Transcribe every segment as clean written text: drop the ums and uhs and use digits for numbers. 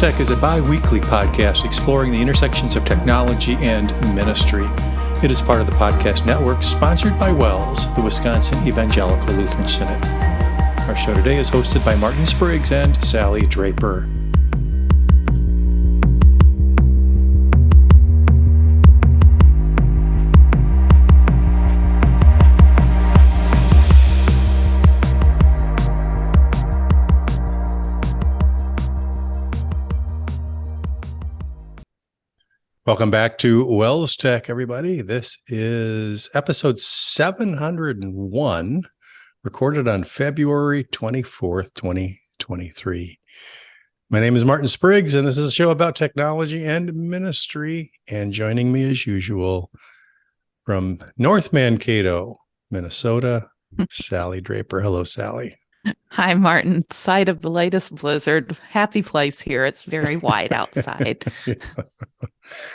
WELSTech is a bi-weekly podcast exploring the intersections of technology and ministry. It is part of the podcast network sponsored by WELS, the Wisconsin Evangelical Lutheran Synod. Our show today is hosted by Martin Spriggs and Sally Draper. Welcome back to WELSTech, everybody. This is episode 701, recorded on February 24th, 2023. My name is Martin Spriggs, and this is a show about technology and ministry. And joining me as usual from North Mankato, Minnesota, Sally Draper. Hello, Sally. Hi, Martin. Site of the latest blizzard. Happy place here. It's very wide outside. Yeah.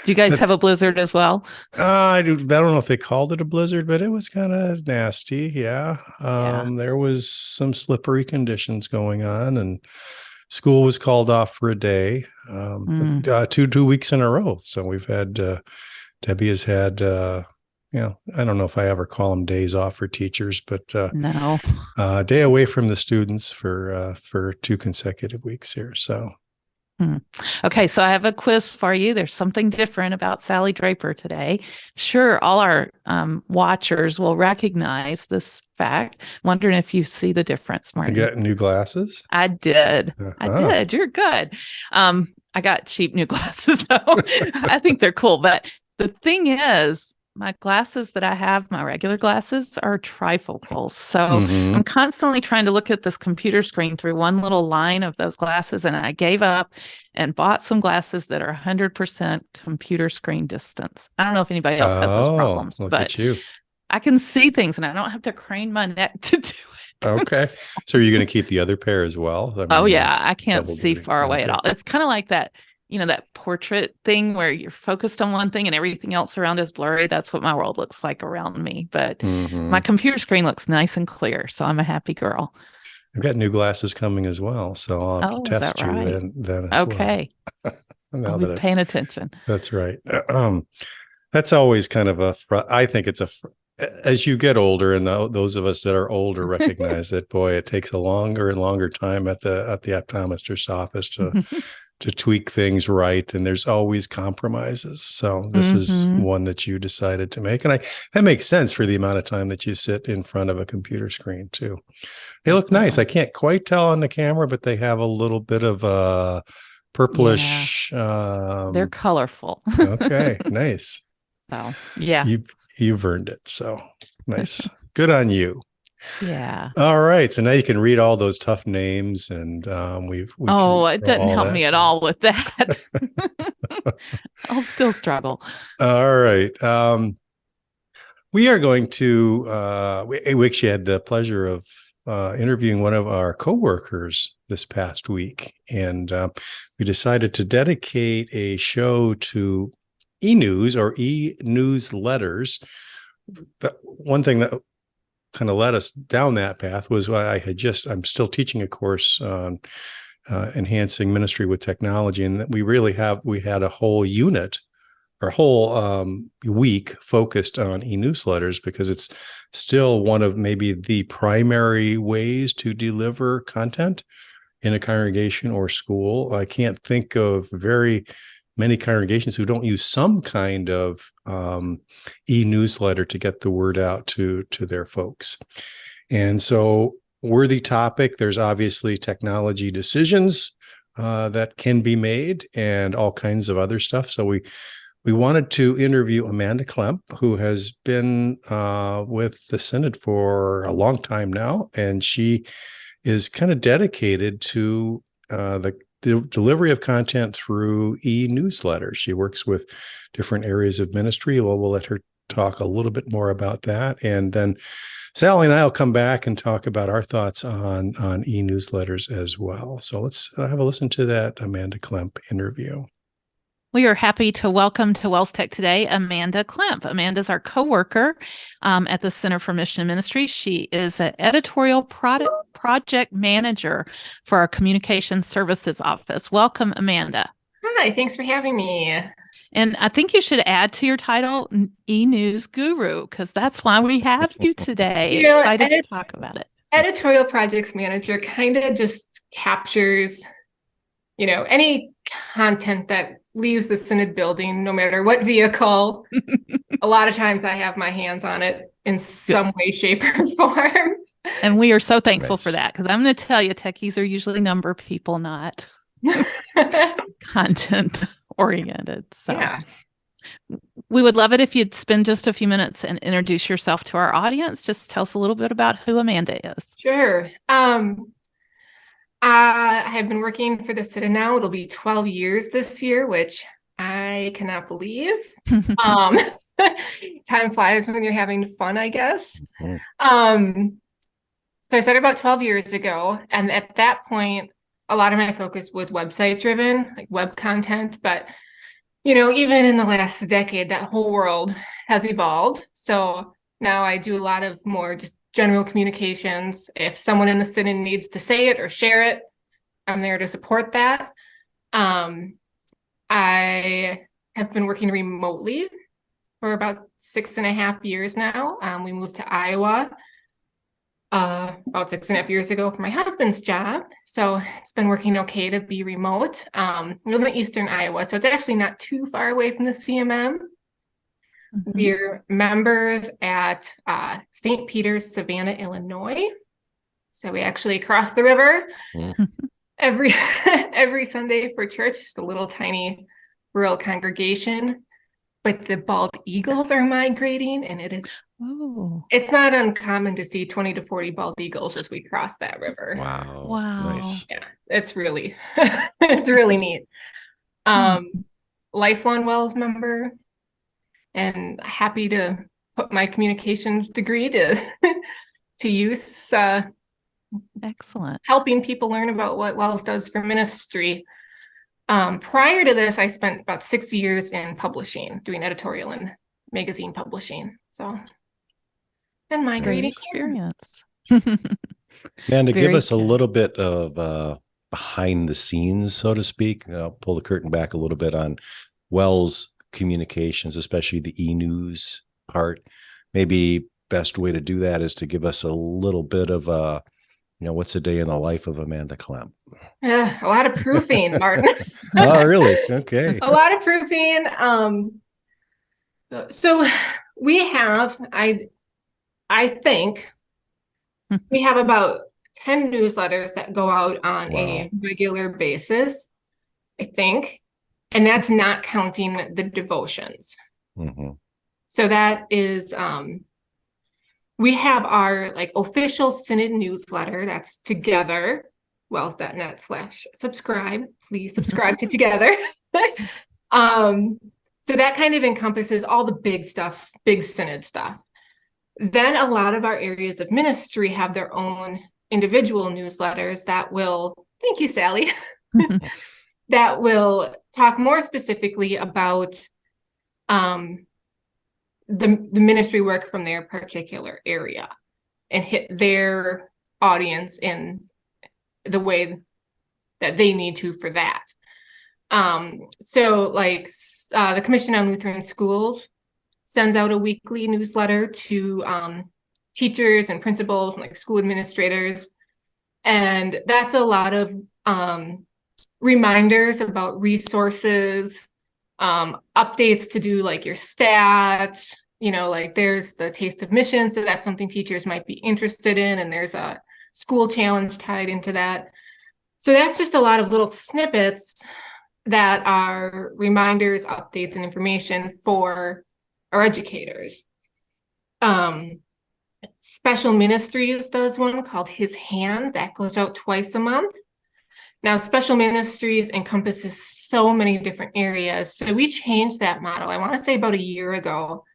Do you guys have a blizzard as well? I don't know if they called it a blizzard, but it was kind of nasty. Yeah. There was some slippery conditions going on, and school was called off for a day, 2 weeks in a row. So we've had, Debbie has had, I don't know if I ever call them days off for teachers, but no, day away from the students for 2 consecutive weeks here. So. Okay, so I have a quiz for you. There's something different about Sally Draper today. Sure, all our watchers will recognize this fact. Wondering if you see the difference, Martin. You got new glasses? I did. Uh-huh. I did. You're good. I got cheap new glasses, though. I think they're cool. But the thing is, my glasses that I have, my regular glasses, are trifocals. So I'm constantly trying to look at this computer screen through one little line of those glasses. And I gave up and bought some glasses that are 100% computer screen distance. I don't know if anybody else has those problems, but I can see things and I don't have to crane my neck to do it. Okay. So are you going to keep the other pair as well? I can't see far away at all. It's kind of like that. That portrait thing where you're focused on one thing and everything else around is blurry. That's what my world looks like around me. But my computer screen looks nice and clear. So I'm a happy girl. I've got new glasses coming as well. So I'll have to test you then as well. Okay. I'll be paying attention. That's right. That's always kind of I think it's as you get older, and those of us that are older recognize that, boy, it takes a longer and longer time at the optometrist's office to tweak things right, and there's always compromises. So this is one that you decided to make, and that makes sense for the amount of time that you sit in front of a computer screen too. They look nice. I can't quite tell on the camera, but they have a little bit of a purplish. They're colorful. Okay, nice. So yeah, you've earned it. So nice. Good on you. Yeah. All right. So now you can read all those tough names, and it doesn't help me at all with that. I'll still struggle. All right. We are going to. We actually had the pleasure of interviewing one of our coworkers this past week, and we decided to dedicate a show to e-news or e-newsletters. The one thing that kind of led us down that path was why I'm still teaching a course on enhancing ministry with technology. And we had a whole unit or whole week focused on e-newsletters, because it's still one of maybe the primary ways to deliver content in a congregation or school. I can't think of very many congregations who don't use some kind of e-newsletter to get the word out to their folks. And so, worthy topic. There's obviously technology decisions that can be made and all kinds of other stuff. So we wanted to interview Amanda Klemp, who has been with the Synod for a long time now, and she is kind of dedicated to the delivery of content through e-newsletters. She works with different areas of ministry. Well, we'll let her talk a little bit more about that. And then Sally and I will come back and talk about our thoughts on e-newsletters as well. So let's have a listen to that Amanda Klemp interview. We are happy to welcome to WELSTech today Amanda Klemp. Amanda's our coworker at the Center for Mission and Ministry. She is an editorial product project manager for our communication services office. Welcome, Amanda. Hi, thanks for having me. And I think you should add to your title e-news guru, because that's why we have you today. Excited to talk about it. Editorial projects manager kind of just captures, any content that leaves the Synod building, no matter what vehicle. A lot of times I have my hands on it in some way, shape, or form. And we are so thankful for that, because I'm going to tell you, techies are usually number people, not content oriented. So yeah. We would love it if you'd spend just a few minutes and introduce yourself to our audience. Just tell us a little bit about who Amanda is. Sure. I have been working for the Synod now. It'll be 12 years this year, which I cannot believe. Time flies when you're having fun, I guess. Mm-hmm. So I started about 12 years ago. And at that point, a lot of my focus was website driven, like web content. But, even in the last decade, that whole world has evolved. So now I do a lot of more just general communications. If someone in the Synod needs to say it or share it, I'm there to support that. I have been working remotely for about 6.5 years now. We moved to Iowa about 6.5 years ago for my husband's job. So it's been working okay to be remote. We live in eastern Iowa, so it's actually not too far away from the CMM. Mm-hmm. We're members at St. Peter's, Savannah, Illinois. So we actually cross the river every Sunday for church. Just a little tiny rural congregation. But the bald eagles are migrating, and it's not uncommon to see 20 to 40 bald eagles as we cross that river. Wow. Nice. Yeah, it's really it's really neat. Lifelong WELS member, and happy to put my communications degree to use. Excellent. Helping people learn about what WELS does for ministry. Prior to this, I spent about 6 years in publishing, doing editorial and magazine publishing. So, and migrating. Experience. Amanda, give us a little bit of behind the scenes, so to speak. Pull the curtain back a little bit on WELS communications, especially the e-news part. Maybe best way to do that is to give us a little bit of what's a day in the life of Amanda Clem? A lot of proofing, Martin. Oh, really? Okay. A lot of proofing. So we have, I think, we have about 10 newsletters that go out on a regular basis, I think. And that's not counting the devotions. Mm-hmm. So that is... we have our official Synod newsletter that's Together, wels.net/subscribe. Please subscribe to Together. So that kind of encompasses all the big stuff, big Synod stuff. Then a lot of our areas of ministry have their own individual newsletters that will, thank you, Sally, that will talk more specifically about the ministry work from their particular area and hit their audience in the way that they need to for that. So the Commission on Lutheran Schools sends out a weekly newsletter to teachers and principals and school administrators. And that's a lot of reminders about resources, updates to do your stats, there's the Taste of Mission. So that's something teachers might be interested in. And there's a school challenge tied into that. So that's just a lot of little snippets that are reminders, updates, and information for our educators. Special Ministries does one called His Hand that goes out twice a month. Now, Special Ministries encompasses so many different areas. So we changed that model, I want to say about a year ago.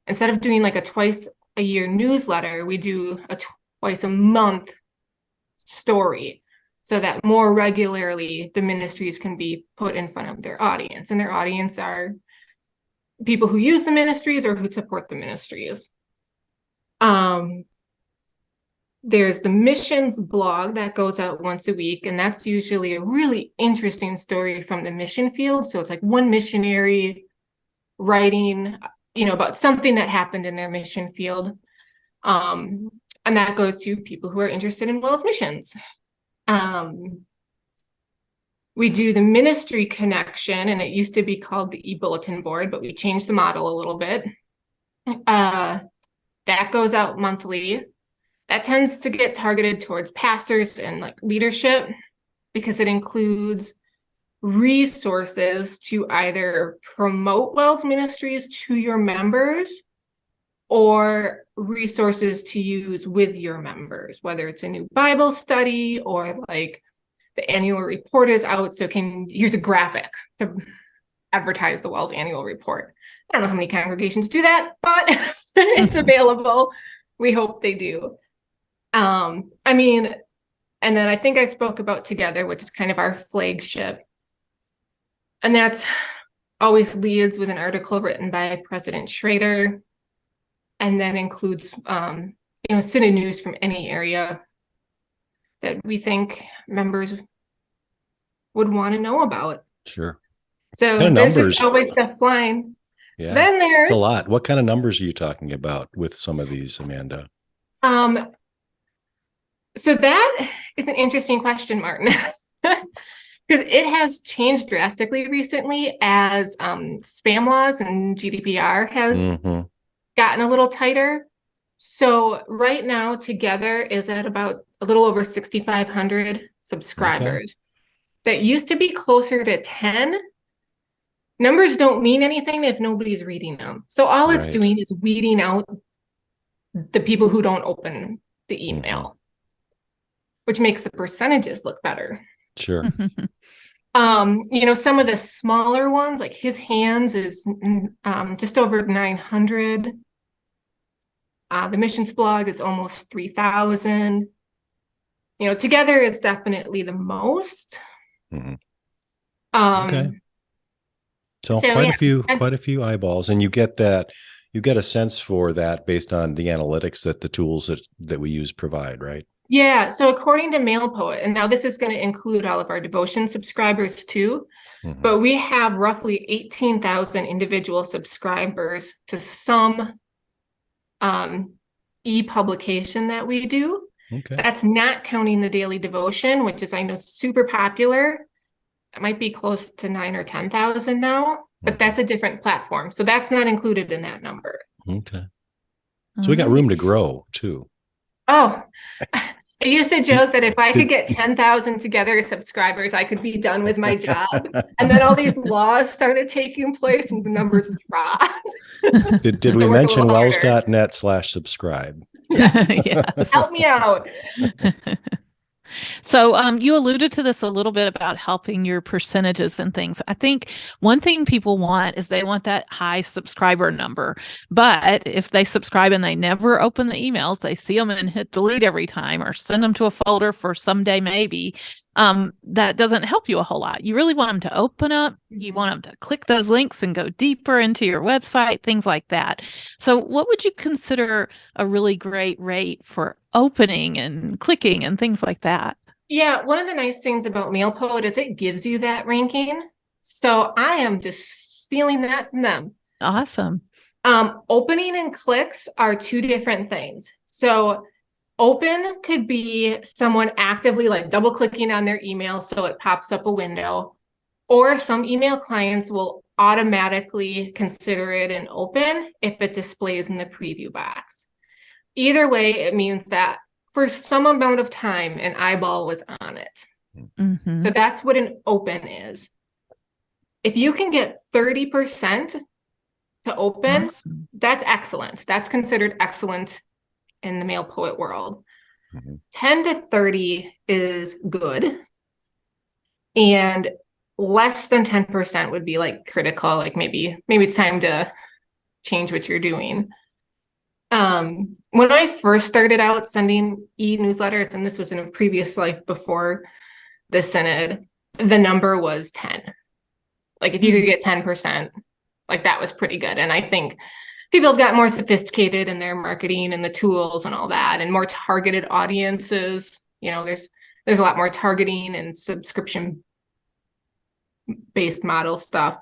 Instead of doing a twice a year newsletter, we do a twice a month story so that more regularly the ministries can be put in front of their audience. And their audience are people who use the ministries or who support the ministries. There's the missions blog that goes out once a week, and that's usually a really interesting story from the mission field. So it's like one missionary writing, about something that happened in their mission field. And that goes to people who are interested in WELS missions. We do the ministry connection, and it used to be called the e-bulletin board, but we changed the model a little bit. That goes out monthly. That tends to get targeted towards pastors and like leadership, because it includes resources to either promote WELS ministries to your members or resources to use with your members, whether it's a new Bible study or like the annual report is out. So here's a graphic to advertise the WELS annual report. I don't know how many congregations do that, but it's available. We hope they do. And then I think I spoke about Together, which is kind of our flagship. And that's always leads with an article written by President Schrader, and then includes, synod news from any area that we think members would want to know about. Sure. So What kind of there's numbers? just always stuff flying. Yeah, then there's it's a lot. What kind of numbers are you talking about with some of these, Amanda? So that is an interesting question, Martin, because it has changed drastically recently as spam laws and GDPR has gotten a little tighter. So right now, Together is at about a little over 6,500 subscribers. Okay. That used to be closer to 10. Numbers don't mean anything if nobody's reading them. So all it's doing is weeding out the people who don't open the email, which makes the percentages look better. Sure. Some of the smaller ones, like His Hands is just over 900. The missions blog is almost 3,000. Together is definitely the most. Okay. So quite a few eyeballs, and you get a sense for that based on the analytics that the tools that we use provide, right? Yeah. So according to MailPoet, and now this is going to include all of our devotion subscribers too, but we have roughly 18,000 individual subscribers to some e-publication that we do. Okay. That's not counting the daily devotion, which is, I know, super popular. It might be close to 9,000 or 10,000 now, but that's a different platform. So that's not included in that number. Okay. So we got room to grow too. Oh, I used to joke that if I could get 10,000 Together subscribers, I could be done with my job. And then all these laws started taking place and the numbers dropped. Did we mention wels.net/subscribe? Yes. Help me out. So you alluded to this a little bit about helping your percentages and things. I think one thing people want is they want that high subscriber number. But if they subscribe and they never open the emails, they see them and hit delete every time or send them to a folder for someday maybe, that doesn't help you a whole lot. You really want them to open up. You want them to click those links and go deeper into your website, things like that. So what would you consider a really great rate for opening and clicking and things like that? Yeah, one of the nice things about MailPoet is it gives you that ranking. So I am just stealing that from them. Awesome. Opening and clicks are two different things. So open could be someone actively like double clicking on their email so it pops up a window, or some email clients will automatically consider it an open if it displays in the preview box. Either way, it means that for some amount of time, an eyeball was on it. So that's what an open is. If you can get 30% to open, that's excellent. That's considered excellent in the MailPoet world. 10 to 30 is good. And less than 10% would be like critical, like maybe it's time to change what you're doing. When I first started out sending e-newsletters, and this was in a previous life before the synod, the number was 10. Like if you could get 10%, like that was pretty good. And I think people have got more sophisticated in their marketing and the tools and all that, and more targeted audiences. There's a lot more targeting and subscription based model stuff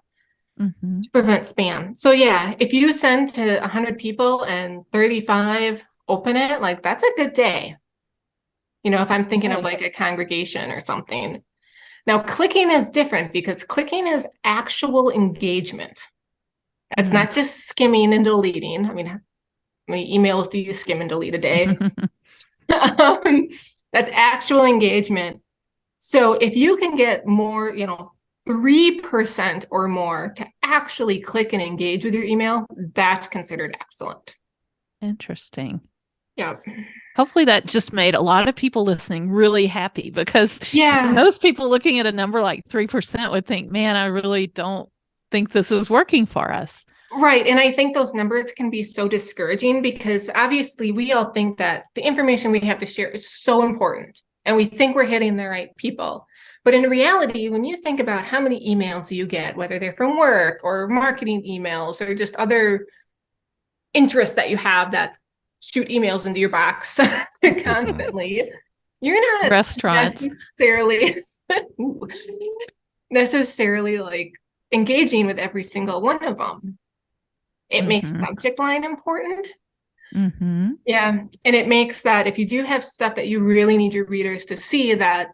to prevent spam. So yeah, if you send to 100 people and 35 open it, like that's a good day. If I'm thinking of like a congregation or something. Now, clicking is different because clicking is actual engagement. It's not just skimming and deleting. I mean, how many emails do you skim and delete a day? That's actual engagement. So if you can get more, 3% or more to actually click and engage with your email, that's considered excellent. Interesting. Yeah. Hopefully that just made a lot of people listening really happy, because most people looking at a number like 3% would think, man, I really don't think this is working for us. Right. And I think those numbers can be so discouraging because obviously we all think that the information we have to share is so important and we think we're hitting the right people. But in reality, when you think about how many emails you get, whether they're from work or marketing emails or just other interests that you have that shoot emails into your box constantly, you're not restaurants necessarily like engaging with every single one of them. It makes subject line important. Yeah. And it makes that if you do have stuff that you really need your readers to see, that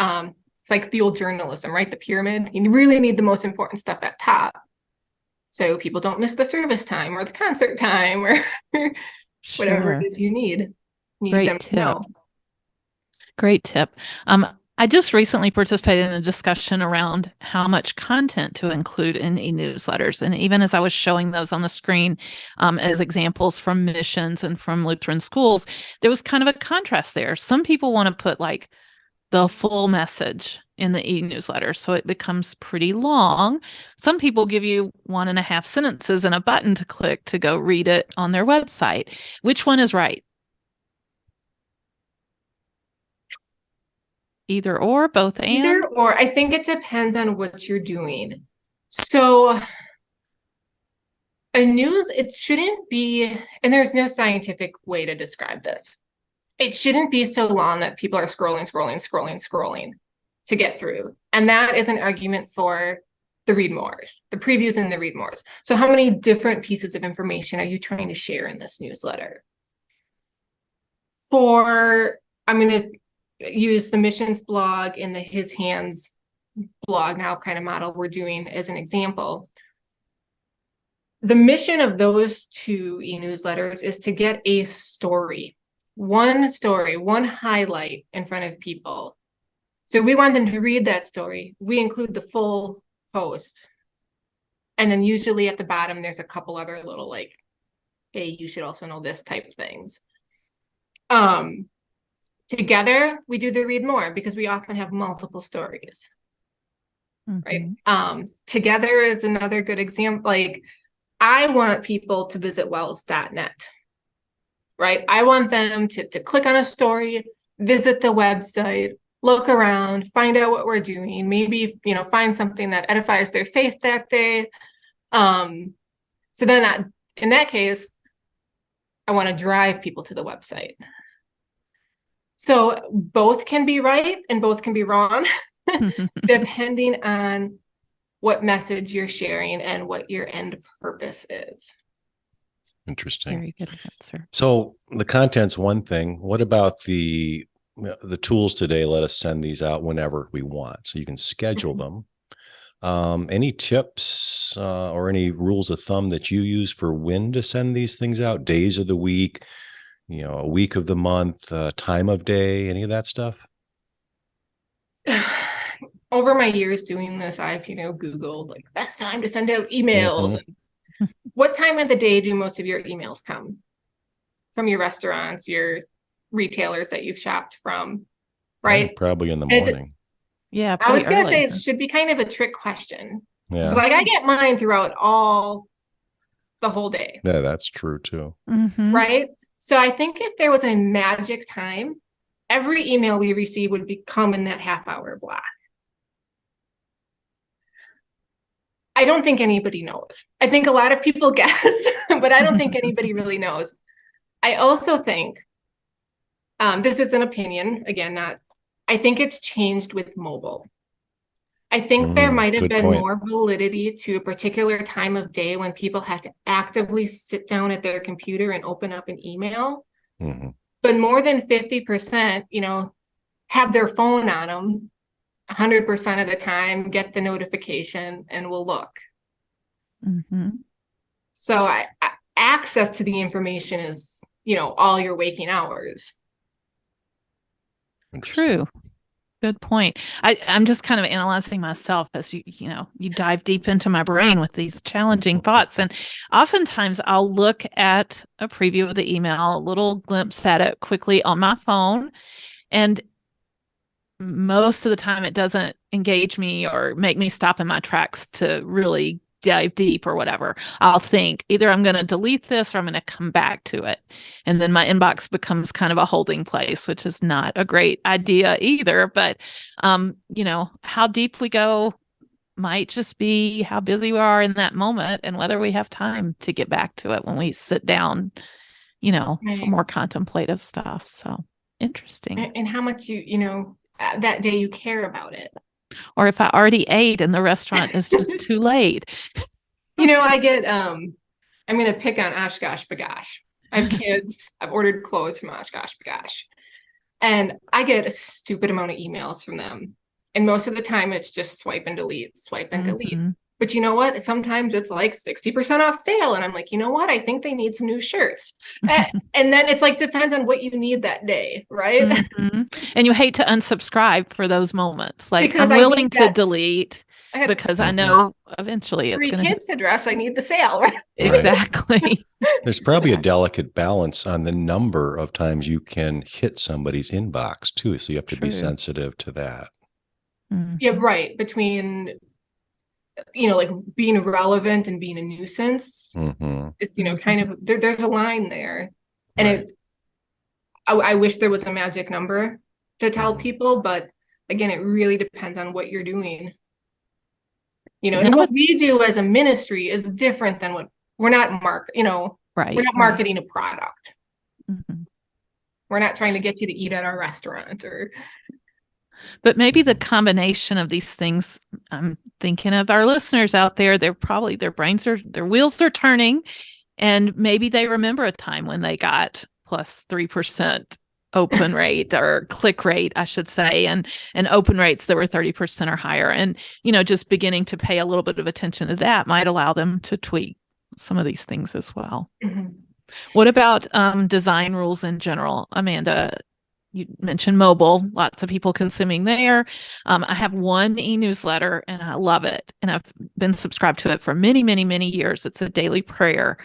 it's like the old journalism, right? The pyramid. You really need the most important stuff at top, so people don't miss the service time or the concert time or whatever it is you need them to know. Great tip. I just recently participated in a discussion around how much content to include in e-newsletters. And even as I was showing those on the screen as examples from missions and from Lutheran schools, there was kind of a contrast there. Some people want to put like the full message in the e-newsletter, so it becomes pretty long. Some people give you 1.5 sentences and a button to click to go read it on their website. Which one is right? Either or, both and? Either or. I think it depends on what you're doing. So it shouldn't be, and there's no scientific way to describe this. It shouldn't be so long that people are scrolling to get through. And that is an argument for the read mores, the previews and the read mores. So how many different pieces of information are you trying to share in this newsletter? I'm going to use the missions blog in the His Hands blog now kind of model we're doing as an example. The mission of those two e-newsletters is to get a story, one highlight in front of people. So we want them to read that story. We include the full post. And then usually at the bottom, there's a couple other little like, hey, you should also know this type of things. Together, we do the read more because we often have multiple stories. Right. Together is another good example. Like, I want people to visit WELS.net. Right. I want them to click on a story, visit the website, look around, find out what we're doing, maybe, find something that edifies their faith that day. So then in that case, I want to drive people to the website. So both can be right and both can be wrong, depending on what message you're sharing and what your end purpose is. Interesting. Very good answer. So the content's one thing. What about the tools today? Let us send these out whenever we want, so you can schedule them. Any tips or any rules of thumb that you use for when to send these things out? Days of the week, a week of the month, time of day, any of that stuff? Over my years doing this, I've, Googled like best time to send out emails. And what time of the day do most of your emails come from your restaurants, your retailers that you've shopped from? Right. Probably in the morning. Yeah. I was going to say it should be kind of a trick question. Yeah. Like I get mine throughout the whole day. Yeah, that's true too. Right. So I think if there was a magic time, every email we receive would become in that half-hour block. I don't think anybody knows. I think a lot of people guess, but I don't think anybody really knows. I also think, this is an opinion, again, I think it's changed with mobile. I think there might have been more validity to a particular time of day when people had to actively sit down at their computer and open up an email. But more than 50%, have their phone on them 100% of the time, get the notification, and will look. So access to the information is, all your waking hours. True. Good point. I'm just kind of analyzing myself as you dive deep into my brain with these challenging thoughts. And oftentimes I'll look at a preview of the email, a little glimpse at it quickly on my phone. And most of the time it doesn't engage me or make me stop in my tracks to really dive deep or whatever. I'll think either I'm going to delete this or I'm going to come back to it. And then my inbox becomes kind of a holding place, which is not a great idea either. But, how deep we go might just be how busy we are in that moment and whether we have time to get back to it when we sit down, for more contemplative stuff. So interesting. And how much that day you care about it. Or if I already ate and the restaurant is just too late. I get, I'm going to pick on Oshkosh Bagosh. I have kids. I've ordered clothes from Oshkosh Bagosh. And I get a stupid amount of emails from them. And most of the time it's just swipe and delete, swipe and delete. But you know what? Sometimes it's like 60% off sale. And I'm like, you know what? I think they need some new shirts. And then it's like, depends on what you need that day, right? And you hate to unsubscribe for those moments. Like, because I'm willing to delete because I know eventually it's going to... 3 kids to dress. I need the sale, right? Exactly. There's probably a delicate balance on the number of times you can hit somebody's inbox too. So you have to be sensitive to that. Yeah, right. Between... like being relevant and being a nuisance. It's, kind of, there's a line there. And I wish there was a magic number to tell people, but again, it really depends on what you're doing. And what we do as a ministry is different than what we're not we're not marketing a product. We're not trying to get you to eat at our restaurant But maybe the combination of these things, I'm thinking of our listeners out there, their wheels are turning, and maybe they remember a time when they got plus 3% open rate or click rate, I should say, and open rates that were 30% or higher. And, just beginning to pay a little bit of attention to that might allow them to tweak some of these things as well. What about design rules in general, Amanda? You mentioned mobile, lots of people consuming there. I have one e-newsletter and I love it. And I've been subscribed to it for many, many, many years. It's a daily prayer.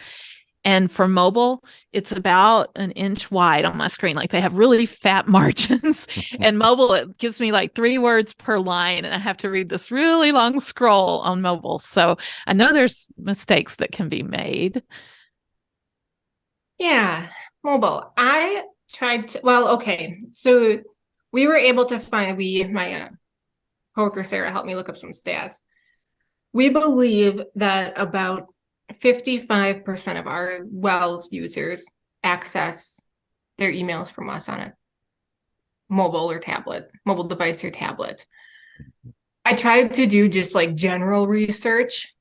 And for mobile, it's about an inch wide on my screen. Like they have really fat margins. And mobile, it gives me like 3 words per line. And I have to read this really long scroll on mobile. So I know there's mistakes that can be made. Yeah, mobile. I tried to, okay. So we were able to find, my coworker Sarah helped me look up some stats. We believe that about 55% of our WELS users access their emails from us on a mobile device or tablet. I tried to do just like general research.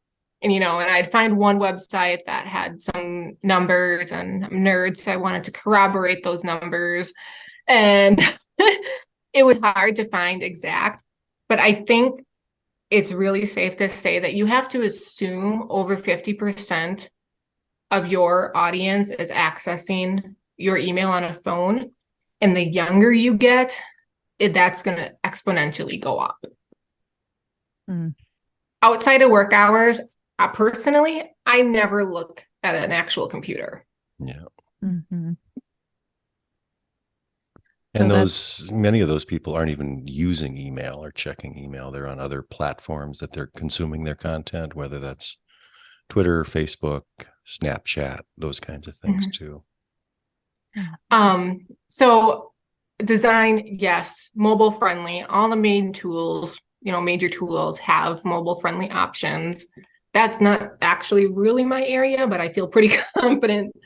And, and I'd find one website that had some numbers, and I'm a nerd, so I wanted to corroborate those numbers. And it was hard to find exact, but I think it's really safe to say that you have to assume over 50% of your audience is accessing your email on a phone. And the younger you get, that's going to exponentially go up. Outside of work hours, personally, I never look at an actual computer. Yeah. And many of those people aren't even using email or checking email. They're on other platforms that they're consuming their content, whether that's Twitter, Facebook, Snapchat, those kinds of things too. So design, yes, mobile friendly. All the main tools, major tools have mobile friendly options. that's not actually really my area, but I feel pretty confident.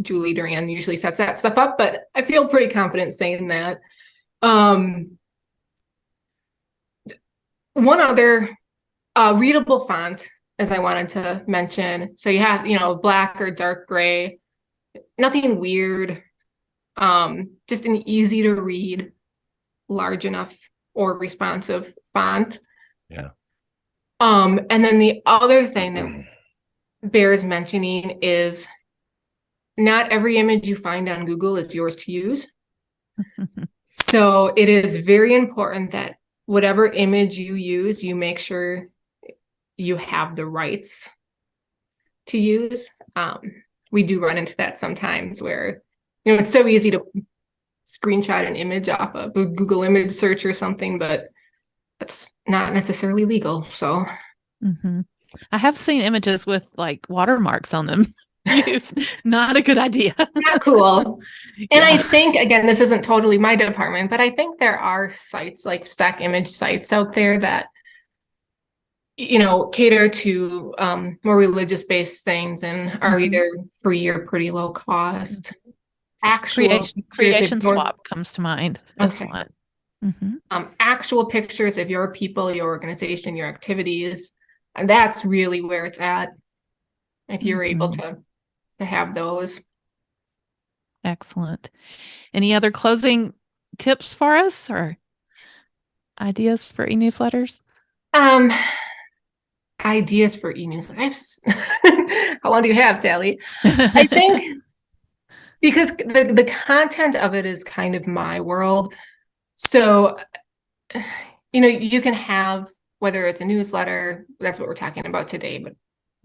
Julie Duran usually sets that stuff up, but I feel pretty confident saying that. One other readable font, as I wanted to mention. So you have, black or dark gray, nothing weird. Just an easy to read, large enough or responsive font. Yeah. And then the other thing that bears mentioning is not every image you find on Google is yours to use. So it is very important that whatever image you use, you make sure you have the rights to use. We do run into that sometimes where, it's so easy to screenshot an image off of a Google image search or something, but that's not necessarily legal. So I have seen images with like watermarks on them. Not a good idea. Not cool. And I think, again, this isn't totally my department, but I think there are sites like stock image sites out there that, cater to more religious based things and are either free or pretty low cost. Creation Swap comes to mind. Okay. Actual pictures of your people, your organization, your activities, and that's really where it's at. If you're able to have those. Excellent. Any other closing tips for us or ideas for e-newsletters? Ideas for e-newsletters. How long do you have, Sally? I think because the content of it is kind of my world. So, you can have, whether it's a newsletter, that's what we're talking about today, but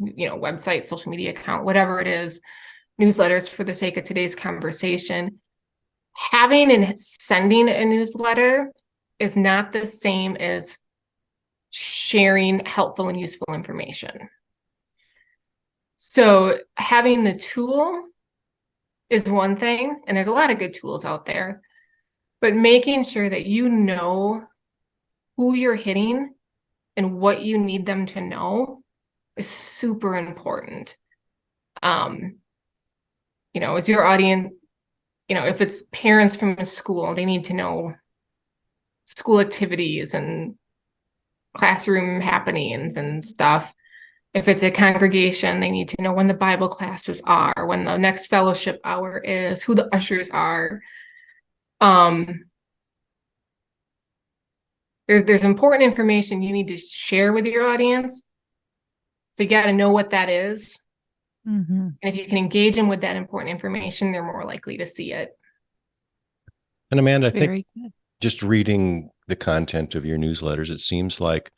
website, social media account, whatever it is, newsletters for the sake of today's conversation. Having and sending a newsletter is not the same as sharing helpful and useful information. So having the tool is one thing, and there's a lot of good tools out there, but making sure that you know who you're hitting and what you need them to know is super important. As your audience, if it's parents from a school, they need to know school activities and classroom happenings and stuff. If it's a congregation, they need to know when the Bible classes are, when the next fellowship hour is, who the ushers are. There's important information you need to share with your audience. So you got to know what that is. And if you can engage them with that important information, they're more likely to see it. And Amanda, I think just reading the content of your newsletters, it seems like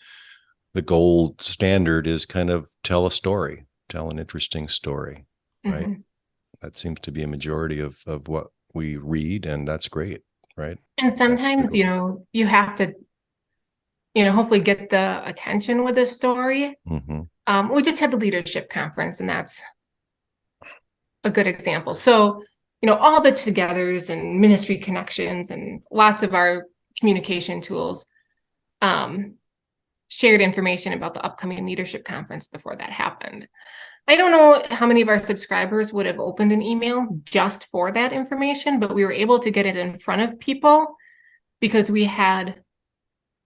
the gold standard is kind of tell an interesting story, right? That seems to be a majority of what we read, and that's great, right? And sometimes, you have to, hopefully get the attention with this story. We just had the leadership conference, and that's a good example. So, all the togethers and ministry connections and lots of our communication tools shared information about the upcoming leadership conference before that happened. I don't know how many of our subscribers would have opened an email just for that information, but we were able to get it in front of people because we had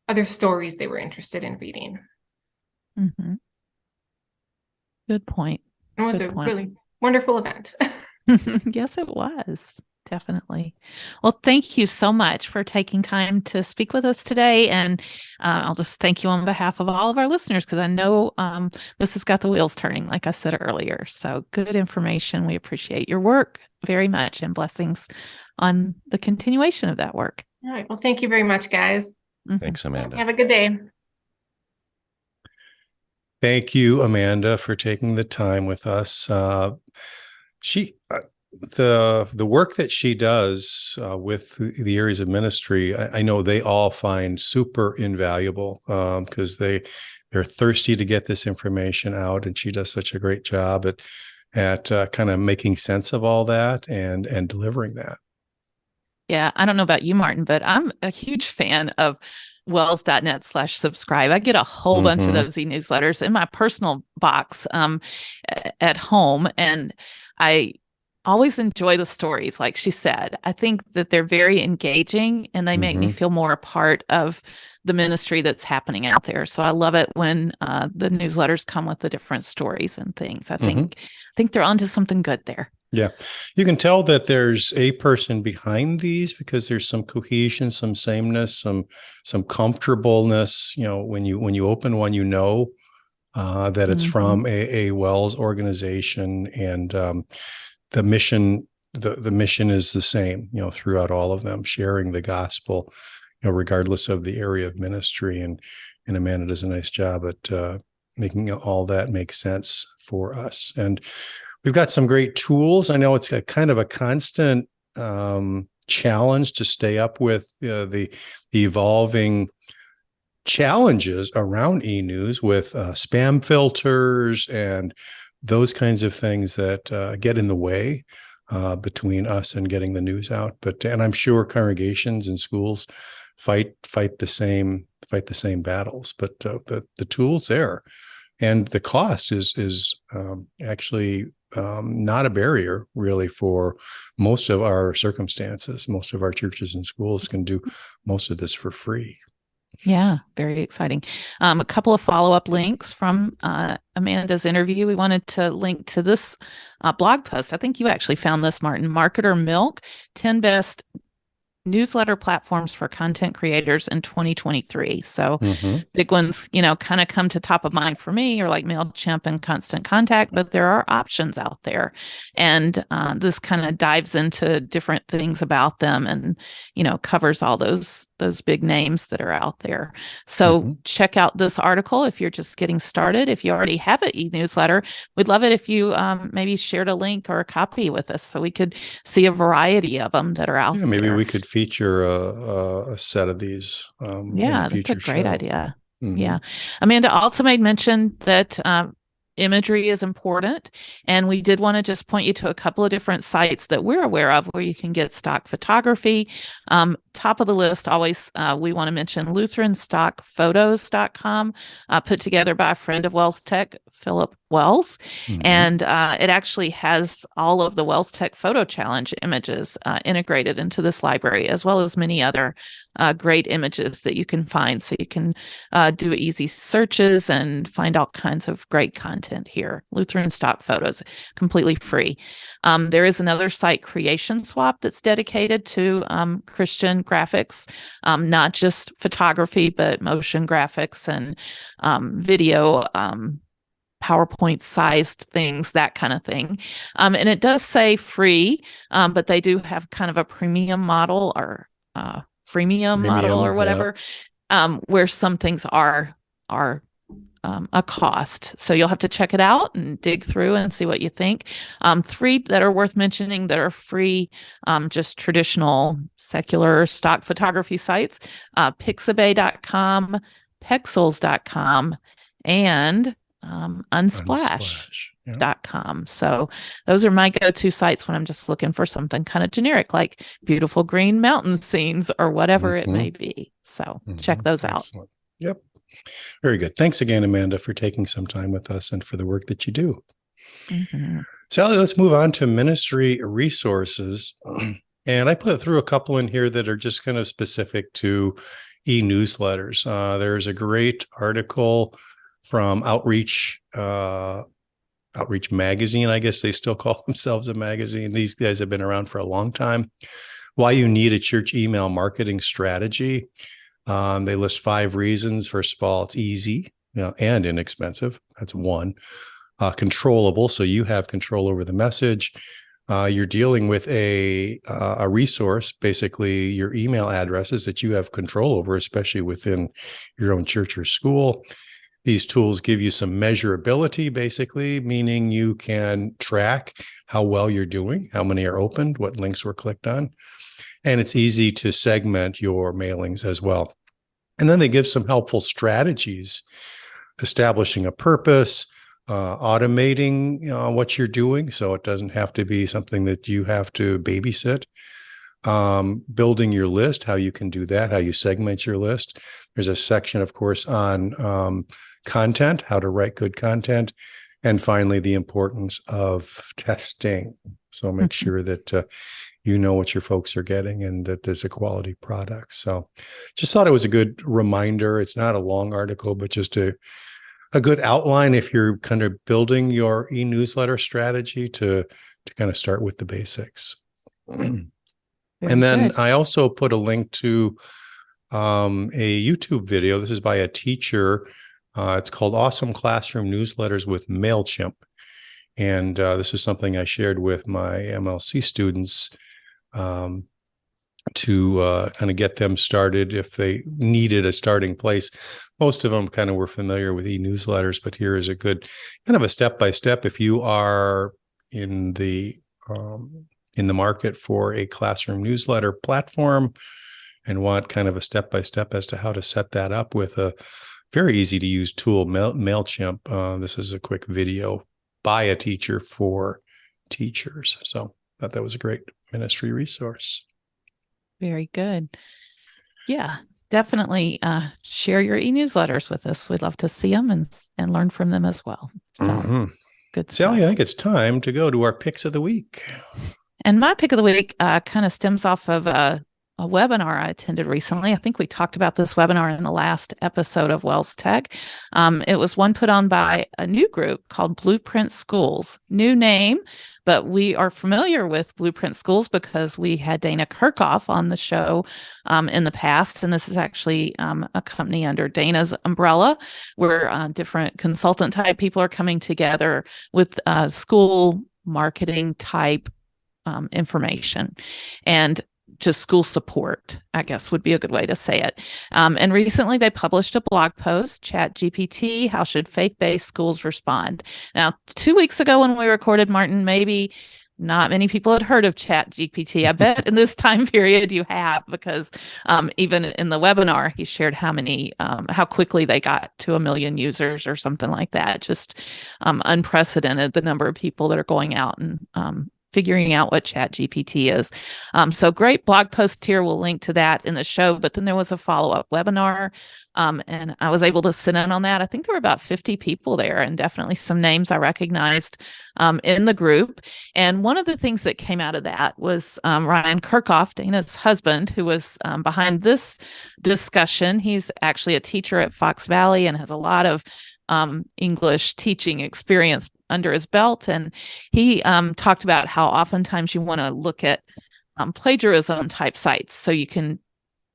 other stories they were interested in reading. Good point. It was really wonderful event. Yes, it was. Definitely. Well, thank you so much for taking time to speak with us today. And I'll just thank you on behalf of all of our listeners, because I know this has got the wheels turning, like I said earlier. So good information. We appreciate your work very much, and blessings on the continuation of that work. All right. Well, thank you very much, guys. Thanks, Amanda. Have a good day. Thank you, Amanda, for taking the time with us. The work that she does with the areas of ministry, I know they all find super invaluable because they're thirsty to get this information out, and she does such a great job at kind of making sense of all that and delivering that. Yeah, I don't know about you, Martin, but I'm a huge fan of wells.net/subscribe. I get a whole bunch of those e-newsletters in my personal box at home. And I always enjoy the stories. Like she said, I think that they're very engaging and they make me feel more a part of the ministry that's happening out there. So I love it when the newsletters come with the different stories and things. I think they're onto something good there. Yeah. You can tell that there's a person behind these because there's some cohesion, some sameness, some comfortableness. When you open one, that it's from a WELS organization, and the mission is the same, throughout all of them, sharing the gospel, regardless of the area of ministry. And Amanda does a nice job at making all that make sense for us. And we've got some great tools. I know it's a kind of a constant challenge to stay up with the evolving challenges around e-news with spam filters and those kinds of things that get in the way between us and getting the news out. And I'm sure congregations and schools fight the same battles. But the tools there, and the cost is actually not a barrier really for most of our circumstances. Most of our churches and schools can do most of this for free. Yeah, very exciting. A couple of follow-up links from Amanda's interview. We wanted to link to this blog post. I think you actually found this, Martin. Marketer Milk, 10 best newsletter platforms for content creators in 2023. So big ones, kind of come to top of mind for me, or like MailChimp and Constant Contact, but there are options out there. And this kind of dives into different things about them and, covers all those big names that are out there. So check out this article if you're just getting started. If you already have an e-newsletter, we'd love it if you maybe shared a link or a copy with us so we could see a variety of them that are out there. Maybe we could feature a set of these. Yeah, that's a great idea. Yeah. Amanda also made mention that imagery is important. And we did want to just point you to a couple of different sites that we're aware of where you can get stock photography. Top of the list, always, we want to mention LutheranStockPhotos.com, put together by a friend of WELSTech, Philip Wells. And it actually has all of the WELSTech Photo Challenge images integrated into this library, as well as many other great images that you can find. So you can do easy searches and find all kinds of great content here. Lutheran Stock Photos, completely free. There is another site, Creation Swap, that's dedicated to Christian graphics, not just photography, but motion graphics and video, PowerPoint sized things, that kind of thing. And it does say free, but they do have kind of a premium model or freemium model or whatever, where some things are a cost. So you'll have to check it out and dig through and see what you think. 3 that are worth mentioning that are free, just traditional secular stock photography sites, Pixabay.com, Pexels.com, and Unsplash.com. So those are my go-to sites when I'm just looking for something kind of generic, like beautiful green mountain scenes or whatever it may be. So check those out. Yep. Very good. Thanks again, Amanda, for taking some time with us and for the work that you do. Sally, let's move on to ministry resources. And I put through a couple in here that are just kind of specific to e-newsletters. There's a great article from Outreach Magazine. I guess they still call themselves a magazine. These guys have been around for a long time. Why you need a church email marketing strategy. They list 5 reasons. First of all, it's easy, and inexpensive. That's one. Controllable, so you have control over the message. You're dealing with a resource, basically your email addresses that you have control over, especially within your own church or school. These tools give you some measurability, basically, meaning you can track how well you're doing, how many are opened, what links were clicked on. And it's easy to segment your mailings as well. And then they give some helpful strategies, establishing a purpose, automating what you're doing, so it doesn't have to be something that you have to babysit. building your list, how you can do that, how you segment your list. There's a section, of course, on content, how to write good content. And finally, the importance of testing. So make sure that you know what your folks are getting and that there's a quality product. So just thought it was a good reminder. It's not a long article, but just a good outline if you're kind of building your e-newsletter strategy to kind of start with the basics. And then I also put a link to a YouTube video. This is by a teacher. It's called Awesome Classroom Newsletters with MailChimp. And this is something I shared with my MLC students to kind of get them started if they needed a starting place. Most of them kind of were familiar with e-newsletters, but here is a good kind of a step-by-step if you are in the market for a classroom newsletter platform and want kind of a step-by-step as to how to set that up with a very easy to use tool, MailChimp. This is a quick video by a teacher for teachers. So I thought that was a great ministry resource. Very good. Yeah, definitely share your e-newsletters with us. We'd love to see them and learn from them as well. So good stuff. Sally, I think it's time to go to our picks of the week. And my pick of the week kind of stems off of a webinar I attended recently. I think we talked about this webinar in the last episode of WELSTech. It was one put on by a new group called Blueprint Schools. New name, but we are familiar with Blueprint Schools because we had Dana Kirchhoff on the show in the past. And this is actually a company under Dana's umbrella where different consultant type people are coming together with school marketing type information. And just school support, I guess would be a good way to say it. And recently they published a blog post, ChatGPT, how should faith-based schools respond? Now, 2 weeks ago when we recorded, Martin, maybe not many people had heard of ChatGPT. I bet in this time period you have, because even in the webinar, he shared how quickly they got to 1 million users or something like that. Just unprecedented, the number of people that are going out and figuring out what ChatGPT is. So great blog post here. We'll link to that in the show. But then there was a follow-up webinar, and I was able to sit in on that. I think there were about 50 people there, and definitely some names I recognized in the group. And one of the things that came out of that was Ryan Kirchhoff, Dana's husband, who was behind this discussion. He's actually a teacher at Fox Valley and has a lot of English teaching experience under his belt. And he talked about how oftentimes you want to look at plagiarism type sites. So you can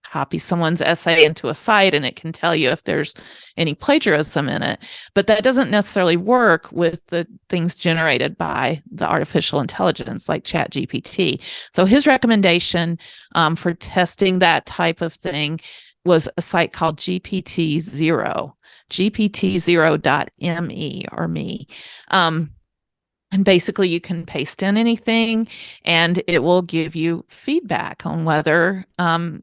copy someone's essay into a site and it can tell you if there's any plagiarism in it. But that doesn't necessarily work with the things generated by the artificial intelligence like ChatGPT. So his recommendation for testing that type of thing was a site called GPT-0. GPT0.me or me. And basically you can paste in anything and it will give you feedback on whether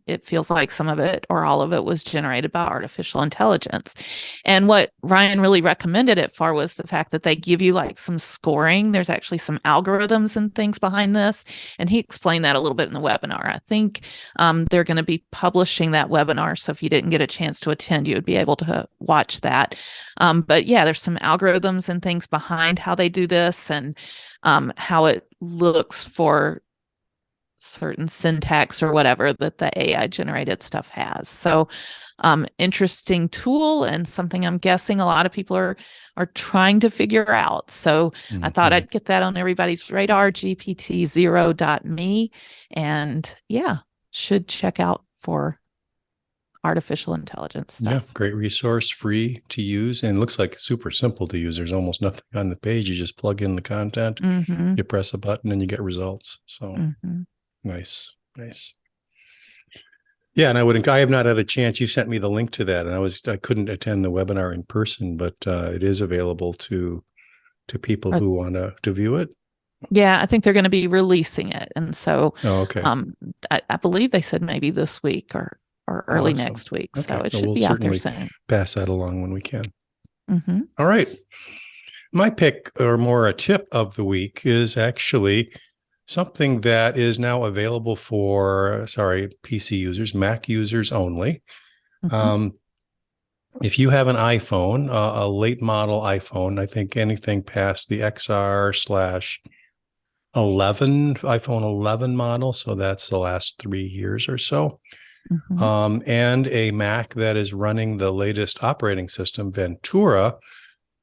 it feels like some of it or all of it was generated by artificial intelligence. And what Ryan really recommended it for was the fact that they give you like some scoring. There's actually some algorithms and things behind this. And he explained that a little bit in the webinar. I think they're going to be publishing that webinar. So if you didn't get a chance to attend, you would be able to watch that. But yeah, there's some algorithms and things behind how they do this and how it looks for certain syntax or whatever that the AI generated stuff has. So interesting tool and something I'm guessing a lot of people are trying to figure out. So I thought I'd get that on everybody's radar, GPT0.me. And yeah, should check out for artificial intelligence stuff. Yeah, great resource, free to use, and looks like super simple to use. There's almost nothing on the page. You just plug in the content, you press a button, and you get results. So nice. Yeah, and I have not had a chance. You sent me the link to that, and I couldn't attend the webinar in person, but it is available to people who want to view it. Yeah, I think they're going to be releasing it, and so okay. I believe they said maybe this week or early next week. Okay. So it should be out there soon. Pass that along when we can. All right. My pick, or more a tip of the week, is actually something that is now available for, PC users, Mac users only. Mhm. If you have an iPhone, a late model iPhone, I think anything past the XR/11, iPhone 11 model, so that's the last 3 years or so, Mhm. and a Mac that is running the latest operating system, Ventura,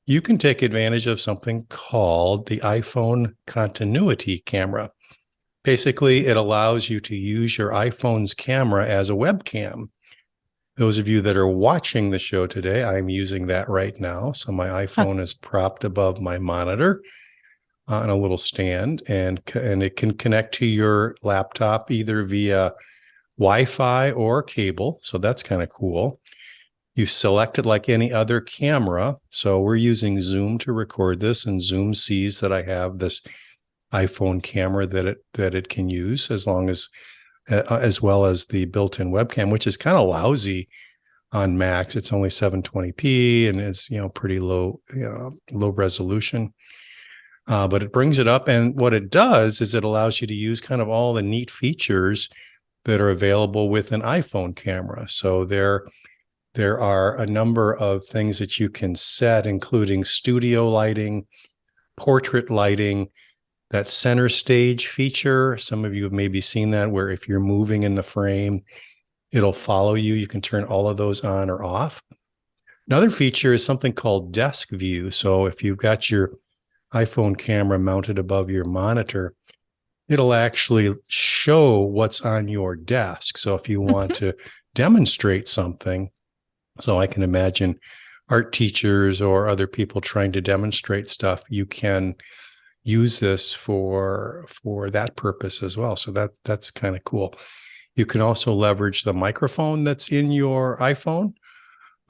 you can take advantage of something called the iPhone continuity camera. Basically, it allows you to use your iPhone's camera as a webcam. Those of you that are watching the show today, I'm using that right now. So my Huh. iPhone is propped above my monitor on a little stand, and it can connect to your laptop either via Wi-Fi or cable. So that's kind of cool. You select it like any other camera. So we're using Zoom to record this, and Zoom sees that I have this iPhone camera that it can use, as well as the built-in webcam, which is kind of lousy on Macs. It's only 720p and it's pretty low resolution. But it brings it up, and what it does is it allows you to use kind of all the neat features that are available with an iPhone camera. So there are a number of things that you can set, including studio lighting, portrait lighting, that center stage feature. Some of you have maybe seen that, where if you're moving in the frame, it'll follow you. You can turn all of those on or off. Another feature is something called desk view. So if you've got your iPhone camera mounted above your monitor, it'll actually show what's on your desk. So if you want to demonstrate something, so I can imagine art teachers or other people trying to demonstrate stuff, you can use this for that purpose as well. So that's kind of cool. You can also leverage the microphone that's in your iPhone,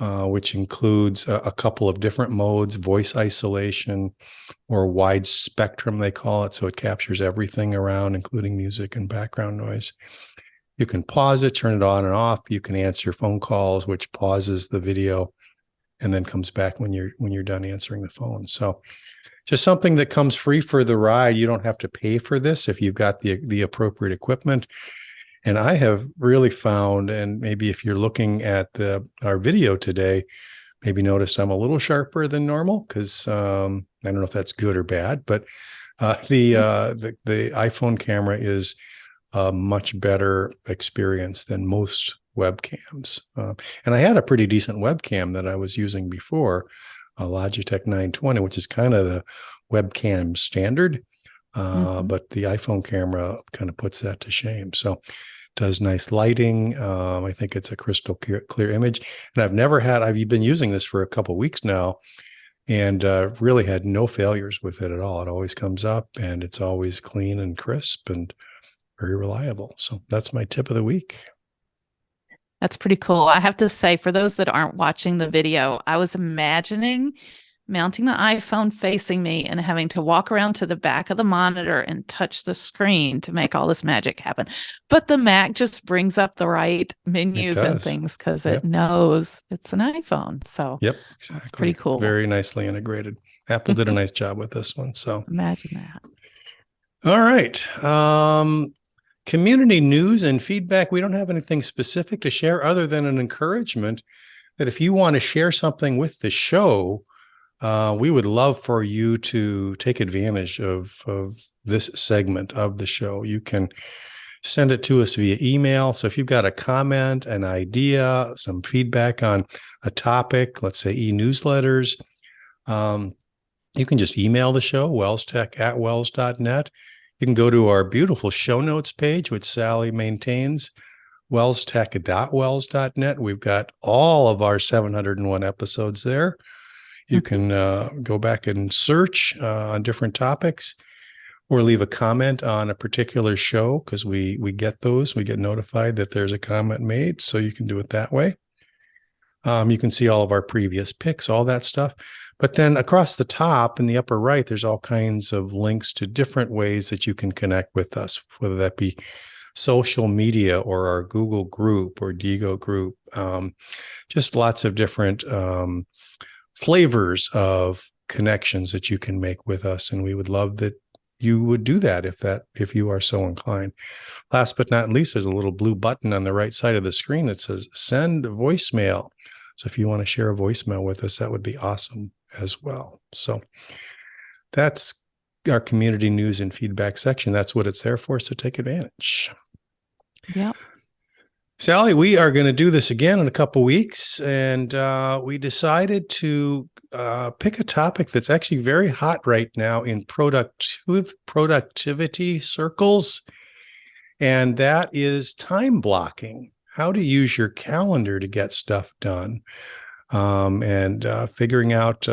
which includes a couple of different modes: voice isolation, or wide spectrum, they call it. So it captures everything around, including music and background noise. You can pause it, turn it on and off. You can answer phone calls, which pauses the video and then comes back when you're done answering the phone. So just something that comes free for the ride. You don't have to pay for this if you've got the appropriate equipment. And I have really found, and maybe if you're looking at our video today, maybe noticed I'm a little sharper than normal, because I don't know if that's good or bad, but the iPhone camera is a much better experience than most webcams. And I had a pretty decent webcam that I was using before, a Logitech 920, which is kind of the webcam standard. But the iPhone camera kind of puts that to shame. So does nice lighting. I think it's a crystal clear image. And I've been using this for a couple of weeks now, and really had no failures with it at all. It always comes up, and it's always clean and crisp and very reliable. So that's my tip of the week. That's pretty cool. I have to say, for those that aren't watching the video, I was imagining mounting the iPhone facing me and having to walk around to the back of the monitor and touch the screen to make all this magic happen. But the Mac just brings up the right menus and things because it knows it's an iPhone. So yep, exactly. It's pretty cool. Very nicely integrated. Apple did a nice job with this one. So imagine that. All right. Community news and feedback. We don't have anything specific to share other than an encouragement that if you want to share something with the show, we would love for you to take advantage of this segment of the show. You can send it to us via email. So if you've got a comment, an idea, some feedback on a topic, let's say e-newsletters, you can just email the show, WELSTech@wels.net. You can go to our beautiful show notes page, which Sally maintains, WELSTech.wels.net. We've got all of our 701 episodes there. You can go back and search on different topics, or leave a comment on a particular show, because we get those. We get notified that there's a comment made, so you can do it that way. You can see all of our previous picks, all that stuff. But then across the top in the upper right, there's all kinds of links to different ways that you can connect with us, whether that be social media or our Google group or Digo group. Just lots of different flavors of connections that you can make with us. And we would love that you would do that if you are so inclined. Last but not least, there's a little blue button on the right side of the screen that says send voicemail. So if you want to share a voicemail with us, that would be awesome as well. So that's our community news and feedback section. That's what it's there for, so take advantage. Yeah. Sally, we are going to do this again in a couple weeks, and we decided to pick a topic that's actually very hot right now in productivity circles, and that is time blocking. How to use your calendar to get stuff done, and figuring out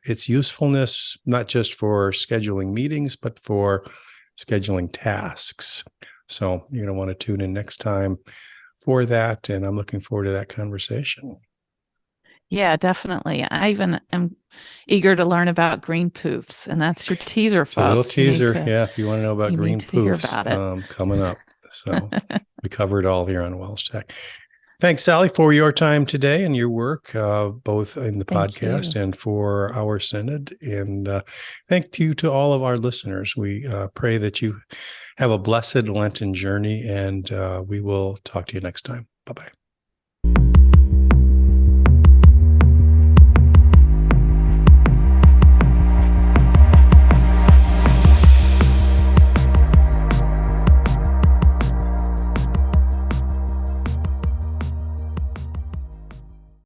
its usefulness, not just for scheduling meetings, but for scheduling tasks. So you're going to want to tune in next time for that, and I'm looking forward to that conversation. Yeah, definitely. I even am eager to learn about green poofs, and that's your teaser, folks. A little teaser, if you want to know about green poofs, coming up. So we covered all here on WELSTech. Thanks, Sally, for your time today and your work, both in the podcast and for our synod. And thank you to all of our listeners. We pray that you have a blessed Lenten journey, and we will talk to you next time. Bye-bye.